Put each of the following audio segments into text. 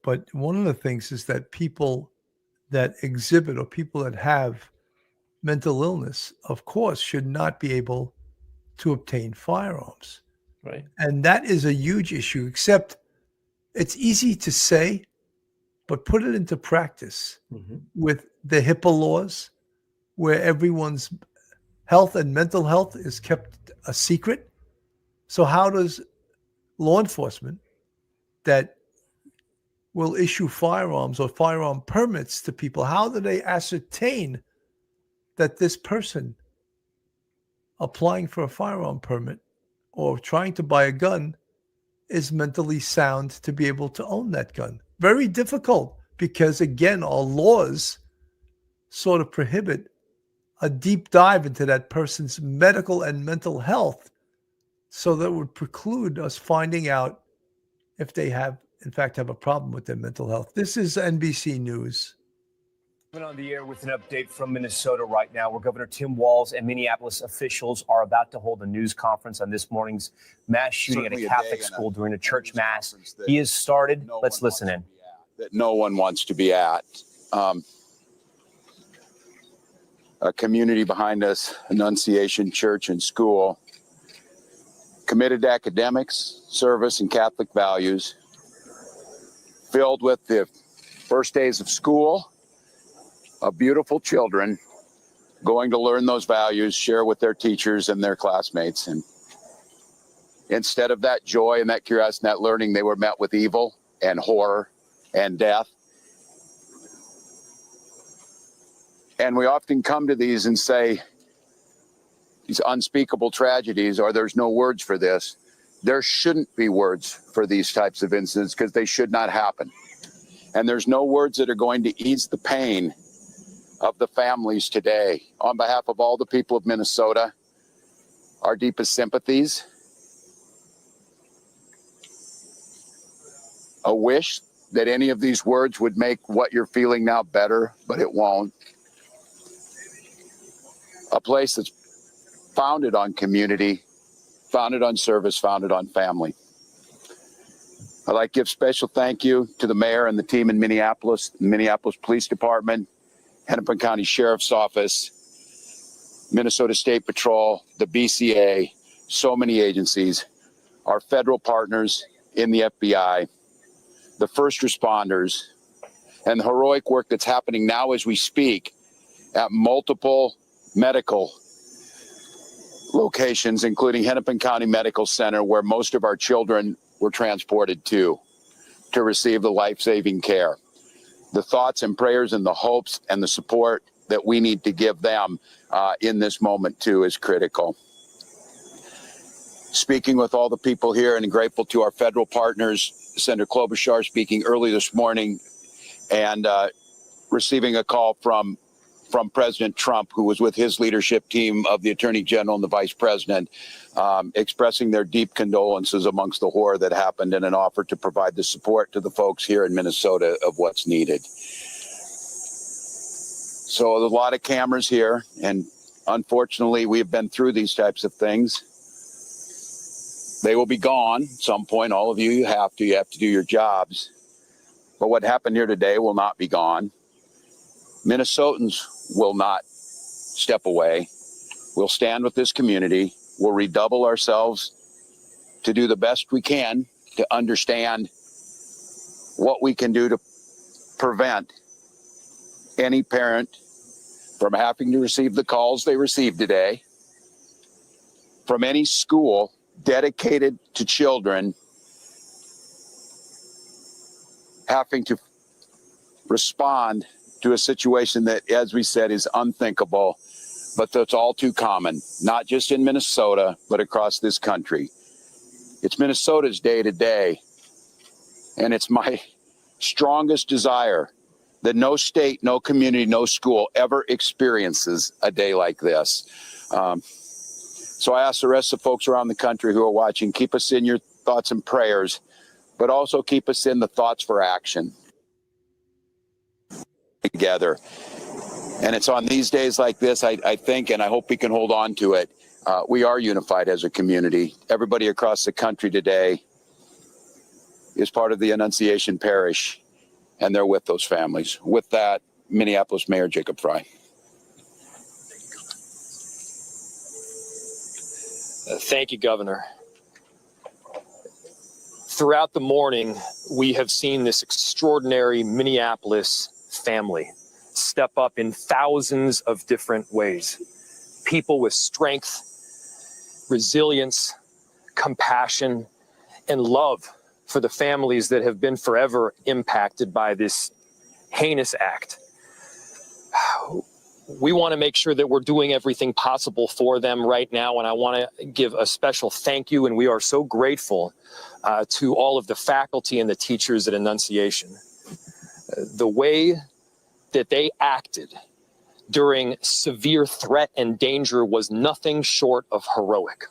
But one of the things is that people that exhibit or people that have mental illness, of course, should not be able to obtain firearms. Right. And that is a huge issue, except it's easy to say, but put it into practice with the HIPPA laws, where everyone's health and mental health is kept a secret. So how does law enforcement that will issue firearms or firearm permits to people, how do they ascertain that this person applying for a firearm permit or trying to buy a gun is mentally sound to be able to own that gun? Very difficult, because again, our laws sort of prohibit a deep dive into that person's medical and mental health, so that would preclude us finding out if they have, in fact, have a problem with their mental health. This is NBC News. On the air with an update from Minnesota right now, where Governor Tim Walz and Minneapolis officials are about to hold a news conference on this morning's mass shooting at a Catholic school during a church mass. He has started. Let's listen in. That no one wants to be at. A community behind us, Annunciation Church and School, committed to academics, service, and Catholic values, filled with the first days of school of beautiful children going to learn those values, share with their teachers and their classmates. And instead of that joy and that curiosity and that learning, they were met with evil and horror and death. And we often come to these and say, these unspeakable tragedies, or there's no words for this. There shouldn't be words for these types of incidents, because they should not happen. And there's no words that are going to ease the pain of the families today. On behalf of all the people of Minnesota, our deepest sympathies. A wish that any of these words would make what you're feeling now better, but it won't. A place that's founded on community, founded on service, founded on family. I'd like to give special thank you to the mayor and the team in Minneapolis, the Minneapolis Police Department, Hennepin County Sheriff's Office, Minnesota State Patrol, the BCA, so many agencies, our federal partners in the FBI, the first responders, and the heroic work that's happening now as we speak at multiple medical locations, including Hennepin County Medical Center, where most of our children were transported to receive the life-saving care. The thoughts and prayers and the hopes and the support that we need to give them in this moment too is critical. Speaking with all the people here, and grateful to our federal partners, Senator Klobuchar speaking early this morning, and receiving a call from President Trump, who was with his leadership team of the Attorney General and the Vice President, expressing their deep condolences amongst the horror that happened, and an offer to provide the support to the folks here in Minnesota of what's needed. So there's a lot of cameras here, and unfortunately, we've been through these types of things. They will be gone at some point. All of you, you have to do your jobs. But what happened here today will not be gone. Minnesotans will not step away. We'll stand with this community. We'll redouble ourselves to do the best we can to understand what we can do to prevent any parent from having to receive the calls they received today, from any school dedicated to children having to respond to a situation that, as we said, is unthinkable, but that's all too common, not just in Minnesota, but across this country. It's Minnesota's day today, and it's my strongest desire that no state, no community, no school ever experiences a day like this. So I ask the rest of the folks around the country who are watching, keep us in your thoughts and prayers, but also keep us in the thoughts for action together. And it's on these days like this, I think, and I hope we can hold on to it. We are unified as a community. Everybody across the country today is part of the Annunciation Parish. and they're with those families. With that, Minneapolis Mayor Jacob Frey. Thank you, Governor. Throughout the morning, we have seen this extraordinary Minneapolis family step up in thousands of different ways. People with strength, resilience, compassion, and love for the families that have been forever impacted by this heinous act. We want to make sure that we're doing everything possible for them right now, and I want to give a special thank you, and we are so grateful to all of the faculty and the teachers at Annunciation. The way that they acted during severe threat and danger was nothing short of heroic.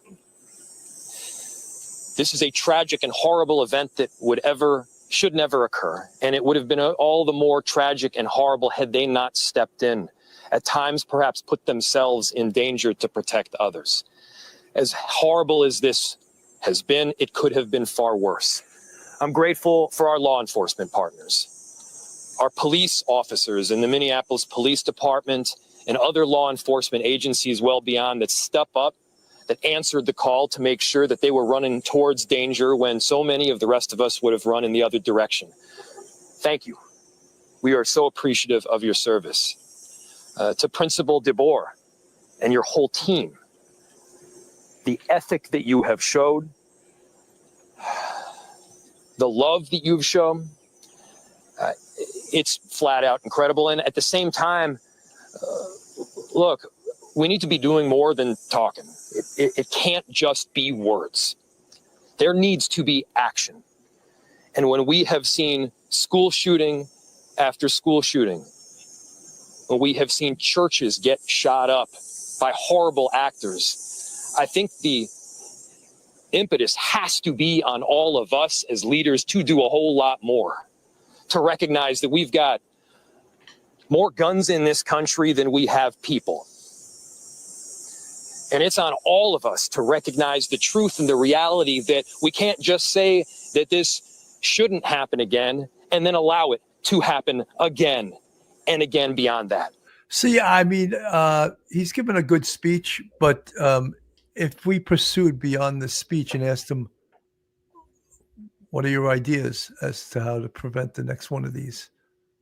This is a tragic and horrible event that should never occur, and it would have been all the more tragic and horrible had they not stepped in, at times perhaps put themselves in danger to protect others. As horrible as this has been, it could have been far worse. I'm grateful for our law enforcement partners, our police officers in the Minneapolis Police Department and other law enforcement agencies well beyond that step up, that answered the call to make sure that they were running towards danger when so many of the rest of us would have run in the other direction. Thank you. We are so appreciative of your service. To Principal DeBoer and your whole team, the ethic that you have showed, the love that you've shown, it's flat out incredible. And at the same time, look, we need to be doing more than talking. It can't just be words. There needs to be action. And when we have seen school shooting after school shooting, when we have seen churches get shot up by horrible actors, I think the impetus has to be on all of us as leaders to do a whole lot more, to recognize that we've got more guns in this country than we have people. And it's on all of us to recognize the truth and the reality that we can't just say that this shouldn't happen again and then allow it to happen again and again beyond that. See, I mean, he's given a good speech, but if we pursued beyond the speech and asked him, what are your ideas as to how to prevent the next one of these?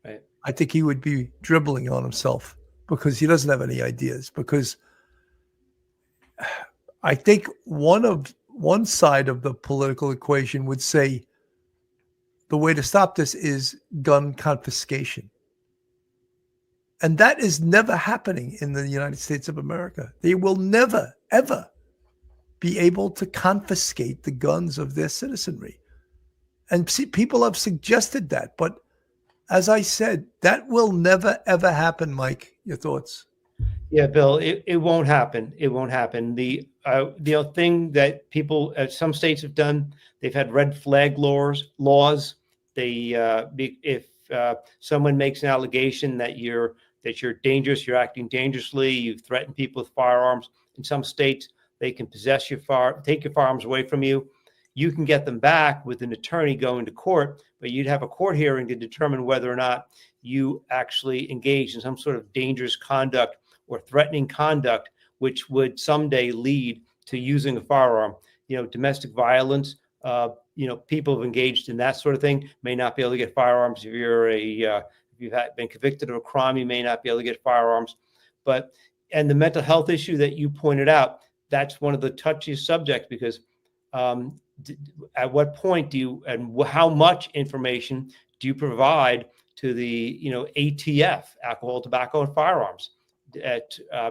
Right. I think he would be dribbling on himself because he doesn't have any ideas. Because I think one side of the political equation would say the way to stop this is gun confiscation. And that is never happening in the United States of America. They will never, ever be able to confiscate the guns of their citizenry. And see, people have suggested that. But as I said, that will never, ever happen, Mike. Your thoughts? Yeah, Bill, it won't happen. It won't happen. The thing that people, some states have done, they've had red flag laws. If someone makes an allegation that you're dangerous, you're acting dangerously, you threaten people with firearms. In some states, they can possess take your firearms away from you. You can get them back with an attorney going to court, but you'd have a court hearing to determine whether or not you actually engaged in some sort of dangerous conduct or threatening conduct, which would someday lead to using a firearm. Domestic violence, people have engaged in that sort of thing may not be able to get firearms. If you've been convicted of a crime, you may not be able to get firearms. And the mental health issue that you pointed out, that's one of the touchiest subjects, because at what point how much information do you provide to the ATF, alcohol, tobacco, and firearms,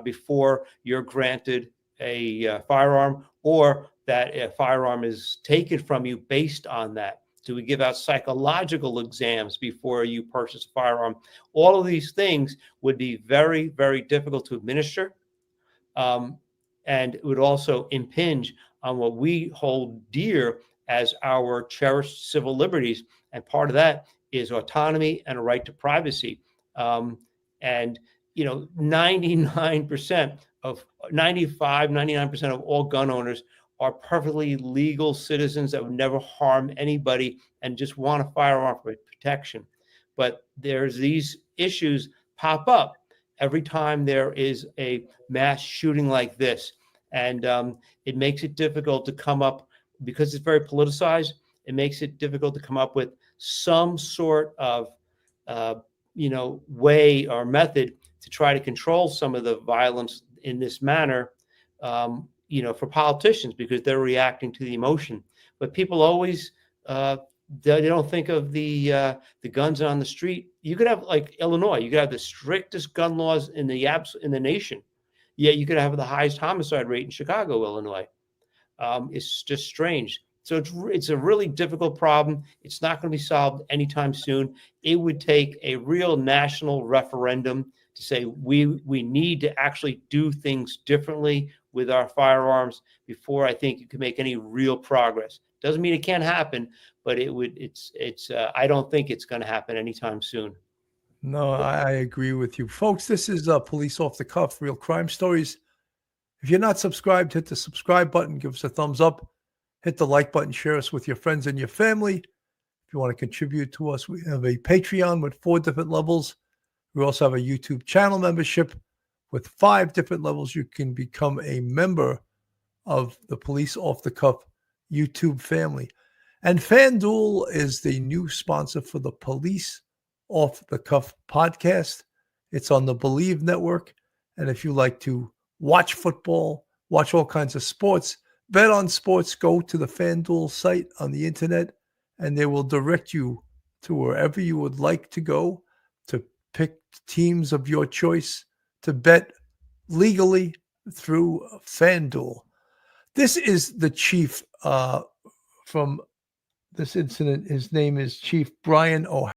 before you're granted a firearm, or that a firearm is taken from you based on that? Do we give out psychological exams before you purchase a firearm? All of these things would be very, very difficult to administer. And it would also impinge on what we hold dear as our cherished civil liberties. And part of that is autonomy and a right to privacy. 99% of all gun owners are perfectly legal citizens that would never harm anybody and just want a firearm for protection. But there's these issues pop up every time there is a mass shooting like this. And it makes it difficult to come up, because it's very politicized, it makes it difficult to come up with some sort of, way or method to try to control some of the violence in this manner, for politicians, because they're reacting to the emotion. But people always, they don't think of the guns on the street. You could have, like Illinois, you could have the strictest gun laws in the nation. Yet you could have the highest homicide rate in Chicago, Illinois. It's just strange. So it's a really difficult problem. It's not going to be solved anytime soon. It would take a real national referendum to say we need to actually do things differently with our firearms before I think you can make any real progress. Doesn't mean it can't happen, but I don't think it's going to happen anytime soon. No, I agree with you. Folks, this is Police Off the Cuff, Real Crime Stories. If you're not subscribed, hit the subscribe button, give us a thumbs up, hit the like button, share us with your friends and your family. If you want to contribute to us, we have a Patreon with 4 different levels. We also have a YouTube channel membership with 5 different levels. You can become a member of the Police Off the Cuff YouTube family. And FanDuel is the new sponsor for the Police Off the Cuff podcast. It's on the Believe Network. And if you like to watch football, watch all kinds of sports, bet on sports, go to the FanDuel site on the internet, and they will direct you to wherever you would like to go to pick teams of your choice to bet legally through FanDuel. This is the chief from this incident. His name is Chief Brian O'Hara.